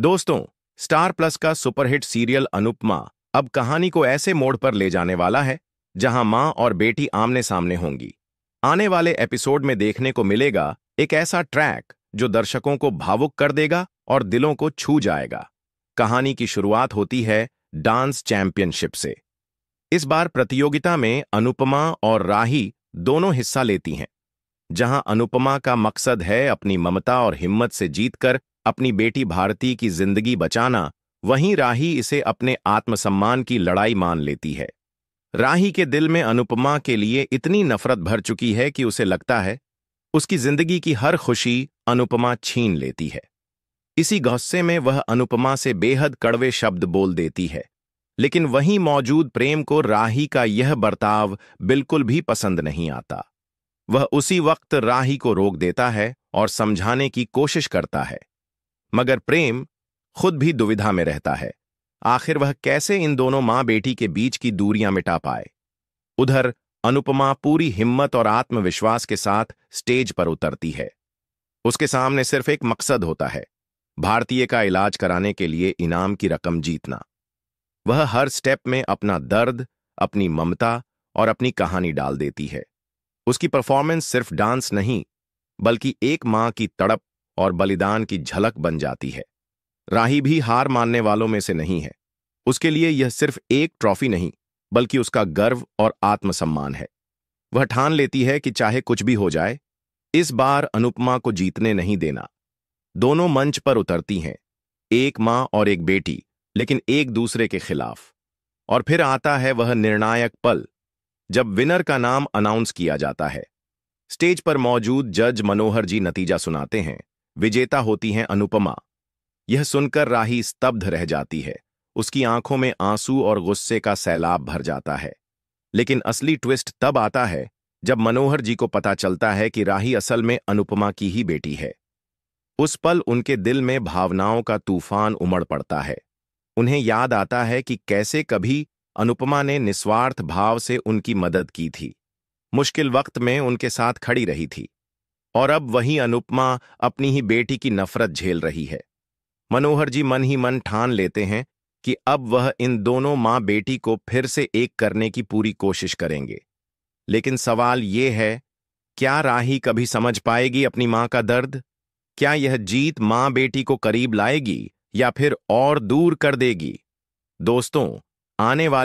दोस्तों, star plus का superhit serial Anupama अब कहानी को ऐसे मोड़ पर ले जाने वाला है जहां मां और बेटी आमने सामने होंगी। आने वाले एपिसोड में देखने को मिलेगा एक ऐसा ट्रैक जो दर्शकों को भावुक कर देगा और दिलों को छू जाएगा। कहानी की शुरुआत होती है डांस चैंपियनशिप से। इस बार प्रतियोगिता में अनुपमा और राही दोनों हिस्सा लेती हैं। जहां अनुपमा का मकसद है अपनी ममता और हिम्मत से जीतकर अपनी बेटी भारती की जिंदगी बचाना, वहीं राही इसे अपने आत्मसम्मान की लड़ाई मान लेती है। राही के दिल में अनुपमा के लिए इतनी नफरत भर चुकी है कि उसे लगता है उसकी जिंदगी की हर खुशी अनुपमा छीन लेती है। इसी गुस्से में वह अनुपमा से बेहद कड़वे शब्द बोल देती है, लेकिन वहीं मौजूद प्रेम को राही का यह बर्ताव बिल्कुल भी पसंद नहीं आता। वह उसी वक्त राही को रोक देता है और समझाने की कोशिश करता है, मगर प्रेम खुद भी दुविधा में रहता है। आखिर वह कैसे इन दोनों मां बेटी के बीच की दूरियां मिटा पाए। उधर अनुपमा पूरी हिम्मत और आत्मविश्वास के साथ स्टेज पर उतरती है। उसके सामने सिर्फ एक मकसद होता है, भारतीय का इलाज कराने के लिए इनाम की रकम जीतना। वह हर स्टेप में अपना दर्द, अपनी ममता और अपनी कहानी डाल देती है। उसकी परफॉर्मेंस सिर्फ डांस नहीं, बल्कि एक मां की तड़प और बलिदान की झलक बन जाती है। राही भी हार मानने वालों में से नहीं है। उसके लिए यह सिर्फ एक ट्रॉफी नहीं, बल्कि उसका गर्व और आत्मसम्मान है। वह ठान लेती है कि चाहे कुछ भी हो जाए, इस बार अनुपमा को जीतने नहीं देना। दोनों मंच पर उतरती हैं, एक मां और एक बेटी, लेकिन एक दूसरे के खिलाफ। और फिर आता है वह निर्णायक पल, जब विनर का नाम अनाउंस किया जाता है। स्टेज पर मौजूद जज मनोहर जी नतीजा सुनाते हैं। विजेता होती हैं अनुपमा। यह सुनकर राही स्तब्ध रह जाती है। उसकी आंखों में आंसू और गुस्से का सैलाब भर जाता है। लेकिन असली ट्विस्ट तब आता है जब मनोहर जी को पता चलता है कि राही असल में अनुपमा की ही बेटी है। उस पल उनके दिल में भावनाओं का तूफान उमड़ पड़ता है। उन्हें याद आता है कि कैसे कभी अनुपमा ने निस्वार्थ भाव से उनकी मदद की थी, मुश्किल वक्त में उनके साथ खड़ी रही थी। और अब वही अनुपमा अपनी ही बेटी की नफरत झेल रही है। मनोहर जी मन ही मन ठान लेते हैं कि अब वह इन दोनों मां बेटी को फिर से एक करने की पूरी कोशिश करेंगे। लेकिन सवाल ये है, क्या राही कभी समझ पाएगी अपनी मां का दर्द? क्या यह जीत मां बेटी को करीब लाएगी या फिर और दूर कर देगी? दोस्तों, आने वाले